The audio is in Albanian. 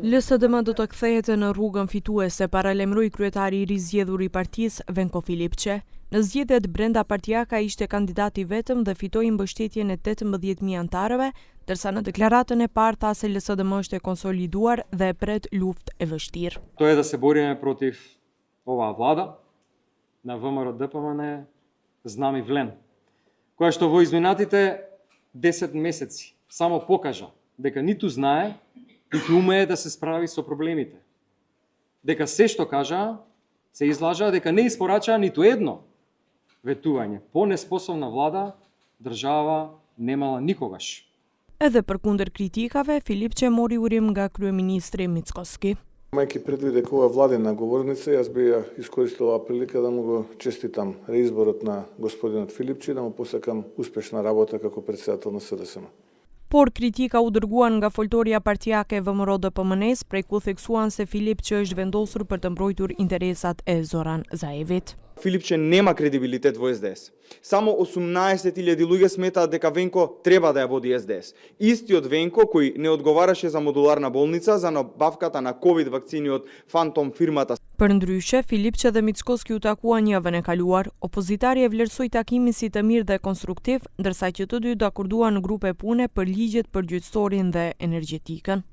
LSDM do të kthehet në rrugën fituese, paralajmëroi kryetari i rizgjedhur i partisë Venko Filipçe. Në zgjedhjet brenda Partijaka ishte kandidati vetëm dhe fitoi mbështetjen e 18.000 antarëve, ndërsa në deklaratën e parë tha se LSDM është e konsoliduar dhe e pret luftë e vështirë. Тоа е да се бориме против оваа влада на ВМРО ДПМН знам и влен, која што во изминатите 10 месеци само покажа дека ниту знае, ниту умее да се справи со проблемите. Дека се што кажа, се излажа, дека не испорача ниту едно ветување. По-неспособна влада држава немала никогаш. Edhe përkundër kritikave, Filipçe mori urim nga kryeministri Mickoski. Мајки предвид дека ова владина говорница, јас би ја искористил оваа прилика да му го честитам реизборот на господинот Филипче и да му посакам успешна работа како председател на СДСМ. Por kritika u dërguan nga foltoria partijake ВМРО DPMN-s, prej ku theksuan se Filipçe është vendosur për të mbrojtur interesat e Zoran Zaevit. Филипче нема кредибилитет во СДС. Само 18.000 луѓе сметаат дека Венко треба да ја води СДС. Истиот Венко кој не одговараше за модуларна болница, за набавката на ковид вакцини од Фантом фирмата. Përndryshe, Filipçe dhe Mickoski u takuan javën e kaluar. Opozitari e vlerësoi takimin si të mirë dhe konstruktiv, ndërsa që të dy dakorduan në grupe pune për ligjet për gjyqësorin dhe energjetikën.